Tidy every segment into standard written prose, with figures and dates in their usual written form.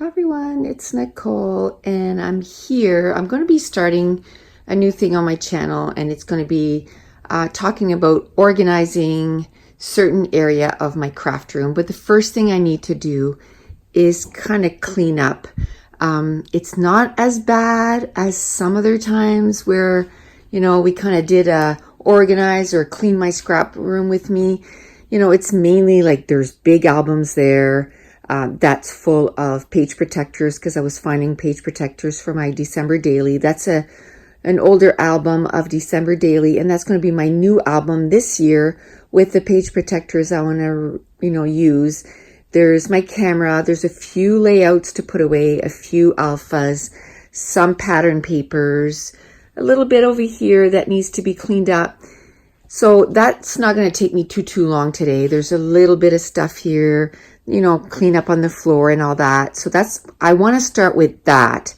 Hi everyone, it's Nicole and I'm here. I'm going to be starting a new thing on my channel, and it's going to be talking about organizing certain area of my craft room. But the first thing I need to do is kind of clean up. It's not as bad as some other times where, we kind of did a organize or clean my scrap room with me. It's mainly like there's big albums there. That's full of page protectors because I was finding page protectors for my December daily. That's an older album of December daily, and that's going to be my new album this year with the page protectors I want to use. There's my camera. There's a few layouts to put away, a few alphas, some pattern papers, a little bit over here that needs to be cleaned up. So that's not going to take me too long today. There's a little bit of stuff here, clean up on the floor and all that. So I want to start with that.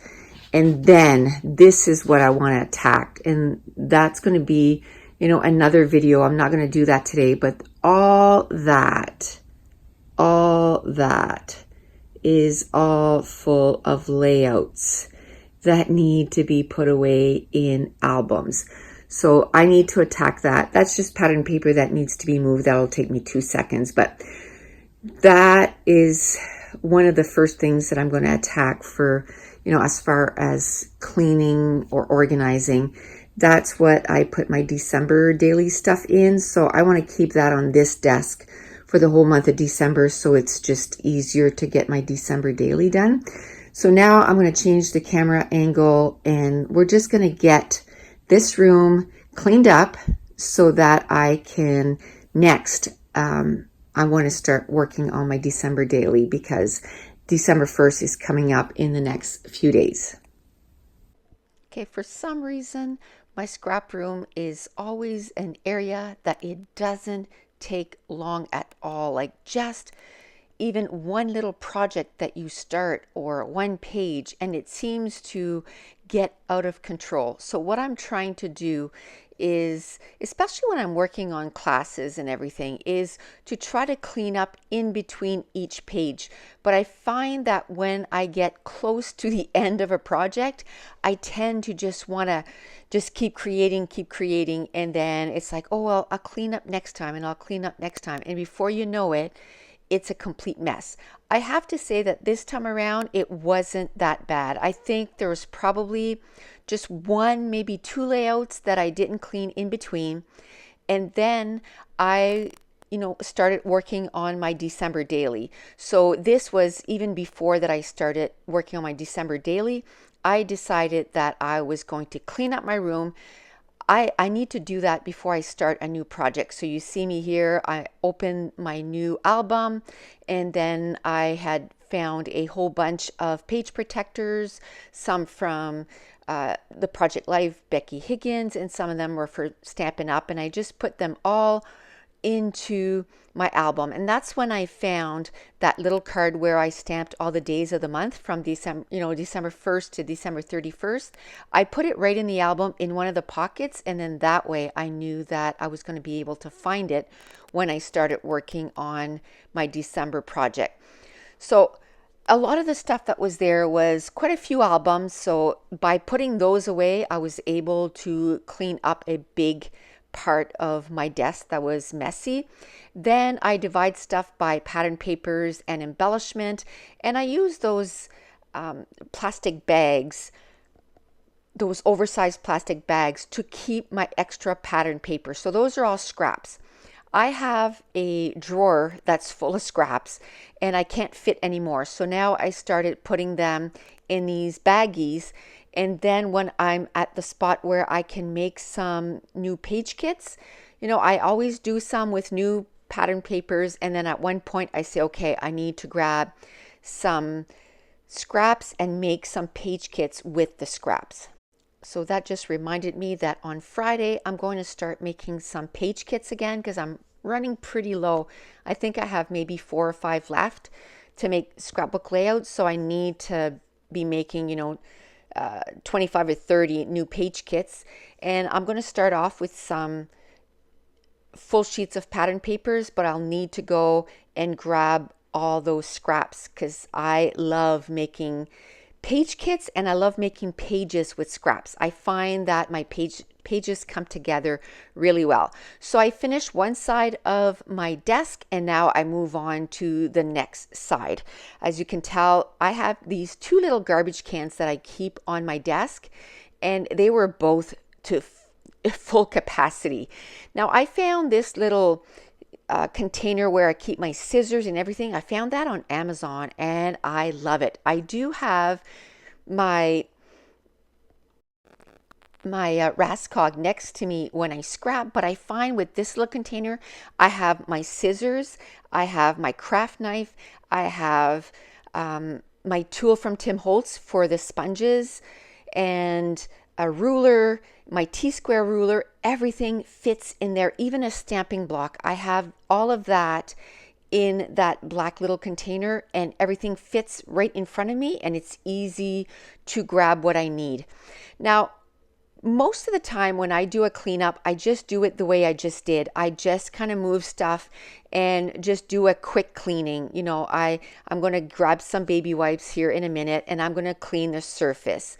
And then this is what I want to attack. And that's going to be, another video. I'm not going to do that today, but all that is all full of layouts that need to be put away in albums. So I need to attack that. That's just pattern paper that needs to be moved. That'll take me 2 seconds, but that is one of the first things that I'm going to attack for, as far as cleaning or organizing. That's what I put my December daily stuff in. So I want to keep that on this desk for the whole month of December, so it's just easier to get my December daily done. So now I'm going to change the camera angle, and we're just going to get this room cleaned up so that I can next, I want to start working on my December daily because December 1st is coming up in the next few days. Okay, for some reason, my scrap room is always an area that it doesn't take long at all. Like just even one little project that you start or one page, and it seems to get out of control. So what I'm trying to do is, especially when I'm working on classes and everything, is to try to clean up in between each page. But I find that when I get close to the end of a project, I tend to just want to just keep creating, and then it's like, oh well, I'll clean up next time and I'll clean up next time, and before you know it, it's a complete mess. I have to say that this time around, it wasn't that bad. I think there was probably just one, maybe two layouts that I didn't clean in between. And then I, started working on my December daily. So this was even before that I started working on my December daily. I decided that I was going to clean up my room. I need to do that before I start a new project. So you see me here, I opened my new album, and then I had found a whole bunch of page protectors, some from the Project Live Becky Higgins, and some of them were for Stampin' Up, and I just put them all into my album. And that's when I found that little card where I stamped all the days of the month from December, December 1st to December 31st. I put it right in the album in one of the pockets, and then that way I knew that I was going to be able to find it when I started working on my December project. So a lot of the stuff that was there was quite a few albums. So by putting those away, I was able to clean up a big part of my desk that was messy. Then I divide stuff by pattern papers and embellishment, and I use those plastic bags, those oversized plastic bags, to keep my extra pattern paper. So those are all scraps. I have a drawer that's full of scraps and I can't fit anymore. So now I started putting them in these baggies. And then when I'm at the spot where I can make some new page kits, I always do some with new pattern papers. And then at one point I say, okay, I need to grab some scraps and make some page kits with the scraps. So that just reminded me that on Friday, I'm going to start making some page kits again because I'm running pretty low. I think I have maybe 4 or 5 left to make scrapbook layouts. So I need to be making, 25 or 30 new page kits. And I'm going to start off with some full sheets of pattern papers, but I'll need to go and grab all those scraps because I love making page kits and I love making pages with scraps. I find that my pages come together really well. So I finished one side of my desk and now I move on to the next side. As you can tell, I have these two little garbage cans that I keep on my desk, and they were both to full capacity. Now I found this little container where I keep my scissors and everything. I found that on Amazon and I love it. I do have my Rascog next to me when I scrap, but I find with this little container, I have my scissors, I have my craft knife, I have my tool from Tim Holtz for the sponges, and a ruler, my T-square ruler. Everything fits in there, even a stamping block. I have all of that in that black little container, and everything fits right in front of me, and it's easy to grab what I need. Now, most of the time when I do a cleanup, I just do it the way I just did. I just kind of move stuff and just do a quick cleaning. You know, I'm going to grab some baby wipes here in a minute and I'm going to clean the surface.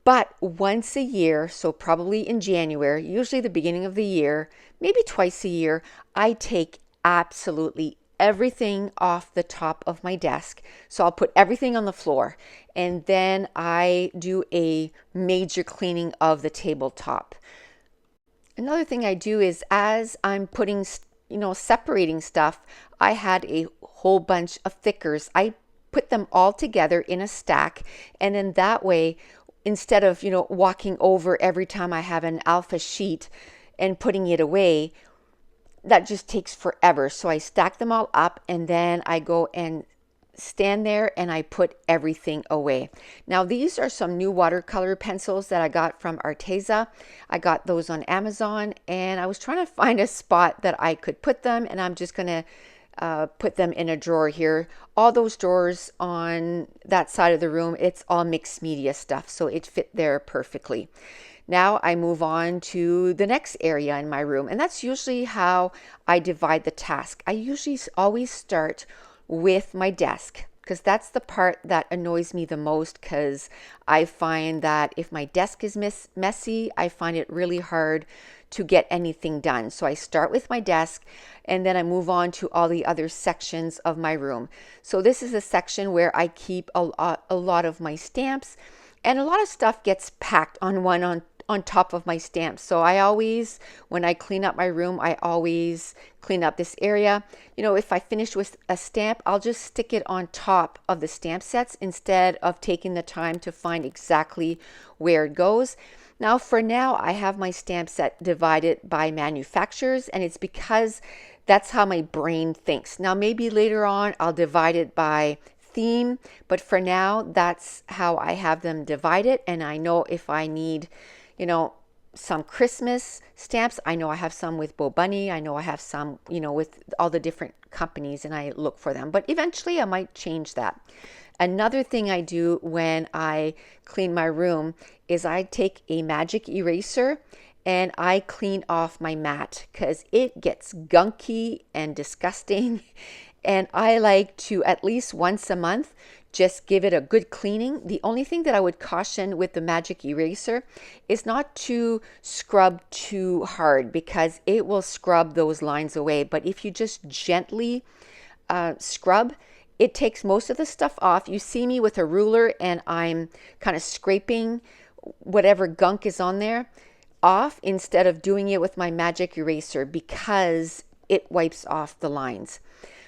But once a year, so probably in January, usually the beginning of the year, maybe twice a year, I take absolutely everything off the top of my desk. So I'll put everything on the floor and then I do a major cleaning of the tabletop. Another thing I do is as I'm putting, separating stuff, I had a whole bunch of thickers. I put them all together in a stack, and then that way, instead of, walking over every time I have an alpha sheet and putting it away, that just takes forever. So I stack them all up and then I go and stand there and I put everything away. Now these are some new watercolor pencils that I got from Arteza. I got those on Amazon and I was trying to find a spot that I could put them, and I'm just going to put them in a drawer here. All those drawers on that side of the room, it's all mixed media stuff, so it fit there perfectly. Now I move on to the next area in my room, and that's usually how I divide the task. I usually always start with my desk because that's the part that annoys me the most, because I find that if my desk is messy, I find it really hard to get anything done. So I start with my desk and then I move on to all the other sections of my room. So this is a section where I keep a lot of my stamps, and a lot of stuff gets packed on top of my stamps. So I always, when I clean up my room, I always clean up this area. If I finish with a stamp, I'll just stick it on top of the stamp sets instead of taking the time to find exactly where it goes. Now, for now, I have my stamp set divided by manufacturers, and it's because that's how my brain thinks. Now, maybe later on, I'll divide it by theme, but for now, that's how I have them divided. And I know if I need, some Christmas stamps, I know I have some with Bo Bunny. I know I have some, with all the different companies, and I look for them. But eventually I might change that. Another thing I do when I clean my room is I take a magic eraser and I clean off my mat because it gets gunky and disgusting. And I like to, at least once a month, just give it a good cleaning. The only thing that I would caution with the magic eraser is not to scrub too hard, because it will scrub those lines away. But if you just gently scrub, it takes most of the stuff off. You see me with a ruler and I'm kind of scraping whatever gunk is on there off instead of doing it with my magic eraser, because it wipes off the lines.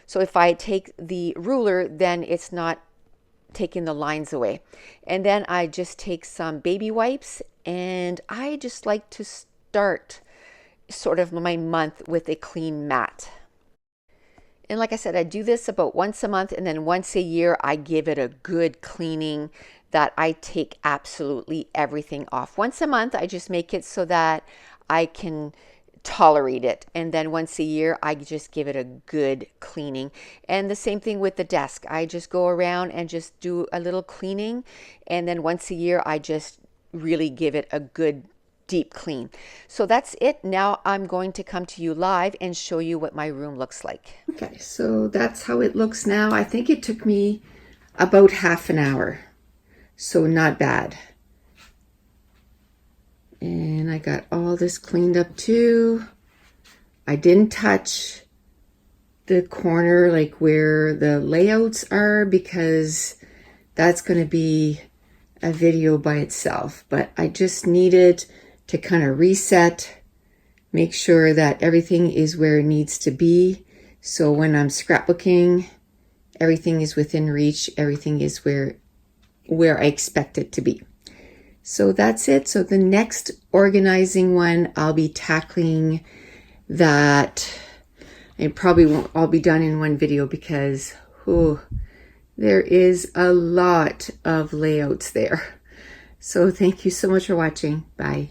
So if I take the ruler, then it's not taking the lines away. And then I just take some baby wipes, and I just like to start sort of my month with a clean mat. And like I said, I do this about once a month, and then once a year I give it a good cleaning that I take absolutely everything off. Once a month I just make it so that I can tolerate it, and then once a year I just give it a good cleaning. And the same thing with the desk. I just go around and just do a little cleaning, and then once a year I just really give it a good deep clean. So that's it. Now I'm going to come to you live and show you what my room looks like. Okay, so that's how it looks now. I think it took me about half an hour, so not bad. And I got all this cleaned up too. I didn't touch the corner, like where the layouts are, because that's going to be a video by itself. But I just needed to kind of reset, make sure that everything is where it needs to be. So when I'm scrapbooking, everything is within reach, everything is where I expect it to be. So that's it. So the next organizing one, I'll be tackling that. It probably won't all be done in one video because there is a lot of layouts there. So thank you so much for watching. Bye.